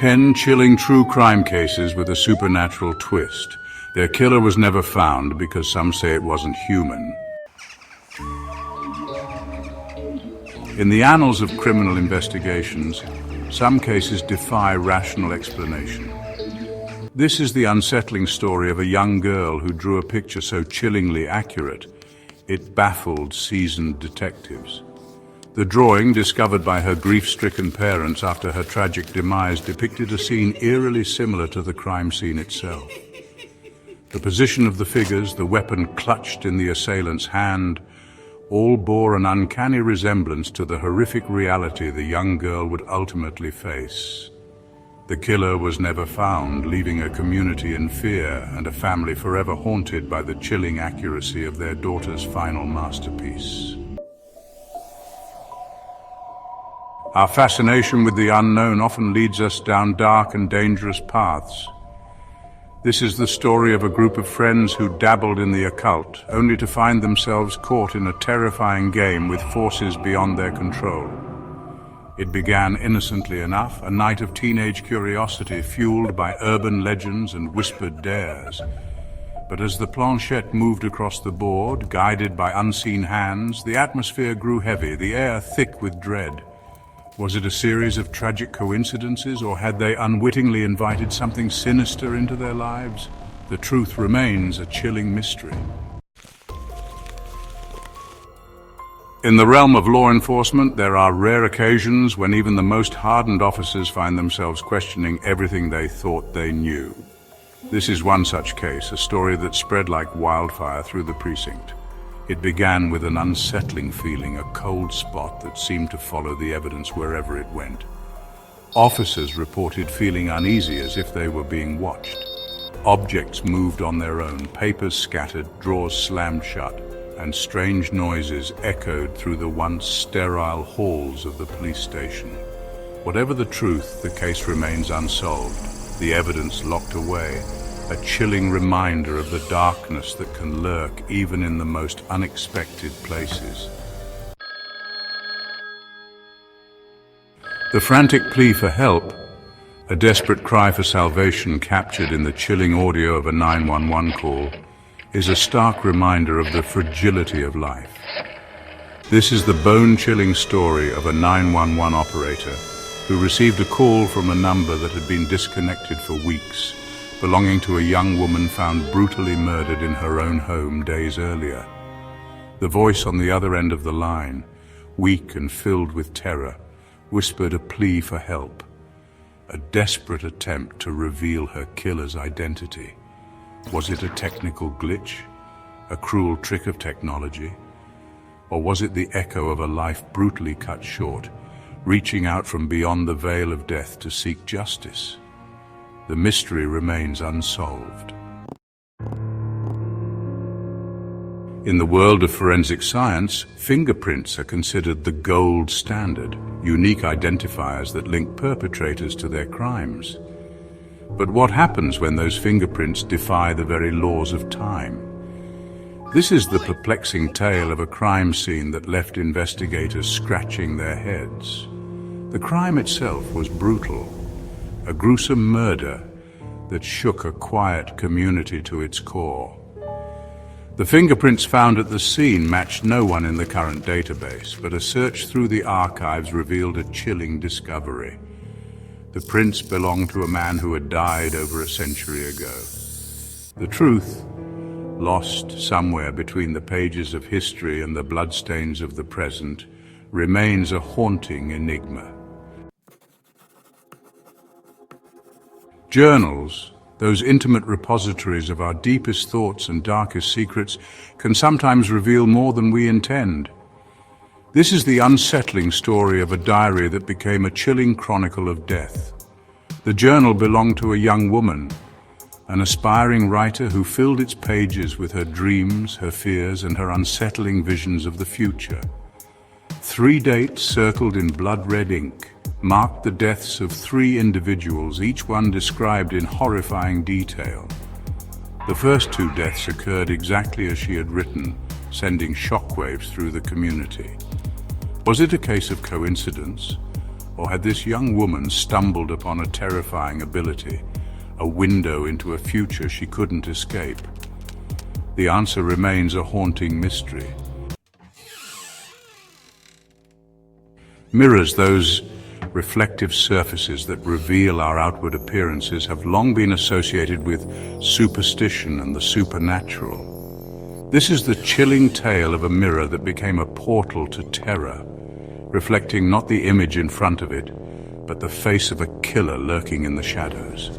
10 chilling true crime cases with a supernatural twist. Their killer was never found because some say it wasn't human. In the annals of criminal investigations, some cases defy rational explanation. This is the unsettling story of a young girl who drew a picture so chillingly accurate, it baffled seasoned detectives. The drawing, discovered by her grief-stricken parents after her tragic demise, depicted a scene eerily similar to the crime scene itself. The position of the figures, the weapon clutched in the assailant's hand, all bore an uncanny resemblance to the horrific reality the young girl would ultimately face. The killer was never found, leaving a community in fear and a family forever haunted by the chilling accuracy of their daughter's final masterpiece. Our fascination with the unknown often leads us down dark and dangerous paths. This is the story of a group of friends who dabbled in the occult, only to find themselves caught in a terrifying game with forces beyond their control. It began innocently enough, a night of teenage curiosity fueled by urban legends and whispered dares. But as the planchette moved across the board, guided by unseen hands, the atmosphere grew heavy, the air thick with dread. Was it a series of tragic coincidences, or had they unwittingly invited something sinister into their lives? The truth remains a chilling mystery. In the realm of law enforcement, there are rare occasions when even the most hardened officers find themselves questioning everything they thought they knew. This is one such case, a story that spread like wildfire through the precinct. It began with an unsettling feeling, a cold spot that seemed to follow the evidence wherever it went. Officers reported feeling uneasy, as if they were being watched. Objects moved on their own, papers scattered, drawers slammed shut, and strange noises echoed through the once sterile halls of the police station. Whatever the truth, the case remains unsolved, the evidence locked away, a chilling reminder of the darkness that can lurk even in the most unexpected places. The frantic plea for help, a desperate cry for salvation captured in the chilling audio of a 911 call, is a stark reminder of the fragility of life. This is the bone-chilling story of a 911 operator who received a call from a number that had been disconnected for weeks, belonging to a young woman found brutally murdered in her own home days earlier. The voice on the other end of the line, weak and filled with terror, whispered a plea for help, a desperate attempt to reveal her killer's identity. Was it a technical glitch, a cruel trick of technology? Or was it the echo of a life brutally cut short, reaching out from beyond the veil of death to seek justice? The mystery remains unsolved. In the world of forensic science, fingerprints are considered the gold standard, unique identifiers that link perpetrators to their crimes. But what happens when those fingerprints defy the very laws of time? This is the perplexing tale of a crime scene that left investigators scratching their heads. The crime itself was brutal, a gruesome murder that shook a quiet community to its core. The fingerprints found at the scene matched no one in the current database, but a search through the archives revealed a chilling discovery. The prints belonged to a man who had died over a century ago. The truth, lost somewhere between the pages of history and the bloodstains of the present, remains a haunting enigma. Journals, those intimate repositories of our deepest thoughts and darkest secrets, can sometimes reveal more than we intend. This is the unsettling story of a diary that became a chilling chronicle of death. The journal belonged to a young woman, an aspiring writer who filled its pages with her dreams, her fears, and her unsettling visions of the future. 3 dates circled in blood-red ink marked the deaths of 3 individuals, each one described in horrifying detail. The first 2 deaths occurred exactly as she had written, sending shockwaves through the community. Was it a case of coincidence, Or had this young woman stumbled upon a terrifying ability, a window into a future she couldn't escape? The answer remains a haunting mystery. Mirrors, those reflective surfaces that reveal our outward appearances, have long been associated with superstition and the supernatural. This is the chilling tale of a mirror that became a portal to terror, reflecting not the image in front of it, but the face of a killer lurking in the shadows.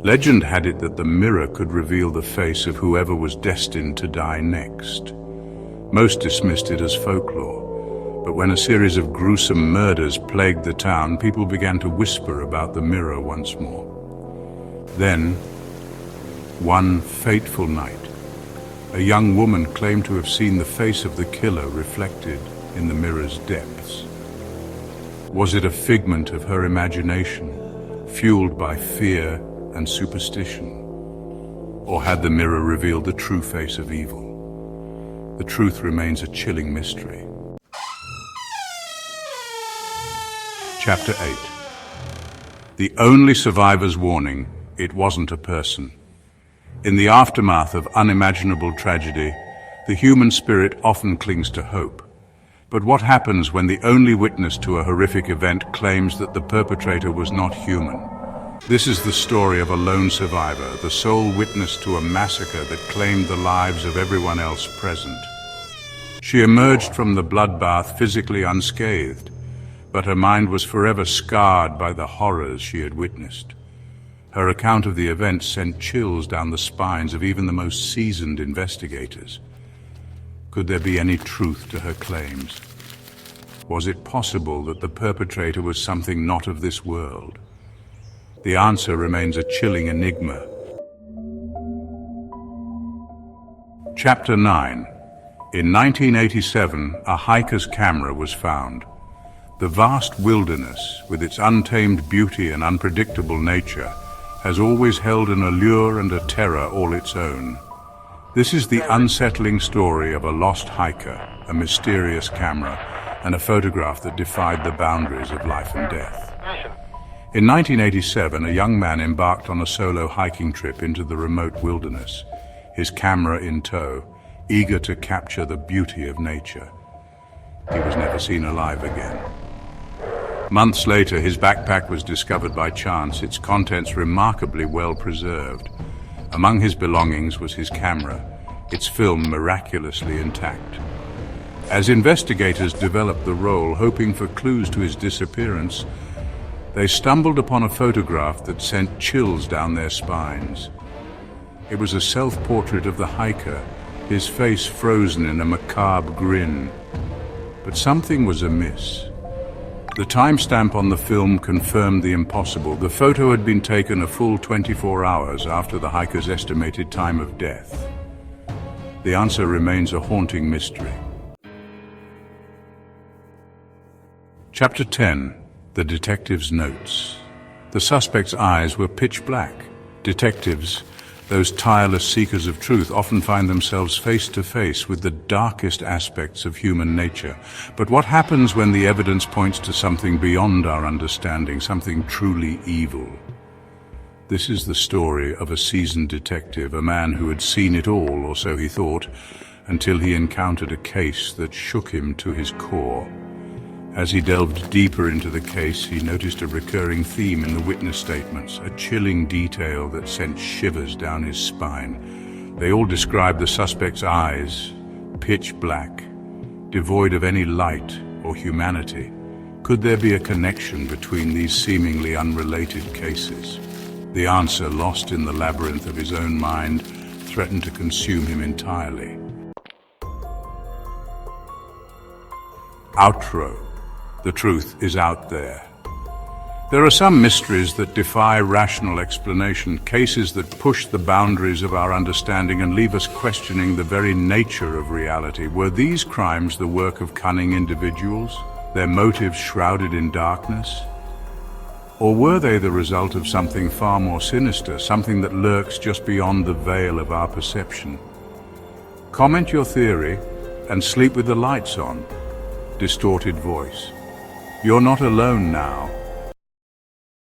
Legend had it that the mirror could reveal the face of whoever was destined to die next. Most dismissed it as folklore, but when a series of gruesome murders plagued the town, people began to whisper about the mirror once more. Then, one fateful night, a young woman claimed to have seen the face of the killer reflected in the mirror's depths. Was it a figment of her imagination, fueled by fear and superstition? Or had the mirror revealed the true face of evil? The truth remains a chilling mystery. Chapter 8. The only survivor's warning: it wasn't a person. In the aftermath of unimaginable tragedy, the human spirit often clings to hope. But what happens when the only witness to a horrific event claims that the perpetrator was not human? This is the story of a lone survivor, the sole witness to a massacre that claimed the lives of everyone else present. She emerged from the bloodbath physically unscathed, but her mind was forever scarred by the horrors she had witnessed. Her account of the event sent chills down the spines of even the most seasoned investigators. Could there be any truth to her claims? Was it possible that the perpetrator was something not of this world? The answer remains a chilling enigma. Chapter 9. In 1987, a hiker's camera was found. The vast wilderness, with its untamed beauty and unpredictable nature, has always held an allure and a terror all its own. This is the unsettling story of a lost hiker, a mysterious camera, and a photograph that defied the boundaries of life and death. In 1987, a young man embarked on a solo hiking trip into the remote wilderness, his camera in tow, eager to capture the beauty of nature. He was never seen alive again. Months later, his backpack was discovered by chance, its contents remarkably well preserved. Among his belongings was his camera, its film miraculously intact. As investigators developed the role, hoping for clues to his disappearance, they stumbled upon a photograph that sent chills down their spines. It was a self-portrait of the hiker, his face frozen in a macabre grin. But something was amiss. The timestamp on the film confirmed the impossible. The photo had been taken a full 24 hours after the hiker's estimated time of death. The answer remains a haunting mystery. Chapter 10. The detective's notes. The suspect's eyes were pitch black. Detectives, those tireless seekers of truth, often find themselves face to face with the darkest aspects of human nature. But what happens when the evidence points to something beyond our understanding, something truly evil? This is the story of a seasoned detective, a man who had seen it all, or so he thought, until he encountered a case that shook him to his core. As he delved deeper into the case, he noticed a recurring theme in the witness statements, a chilling detail that sent shivers down his spine. They all described the suspect's eyes, pitch black, devoid of any light or humanity. Could there be a connection between these seemingly unrelated cases? The answer, lost in the labyrinth of his own mind, threatened to consume him entirely. Outro. The truth is out there. There are some mysteries that defy rational explanation, cases that push the boundaries of our understanding and leave us questioning the very nature of reality. Were these crimes the work of cunning individuals, their motives shrouded in darkness? Or were they the result of something far more sinister, something that lurks just beyond the veil of our perception? Comment your theory and sleep with the lights on. Distorted voice. You're not alone now.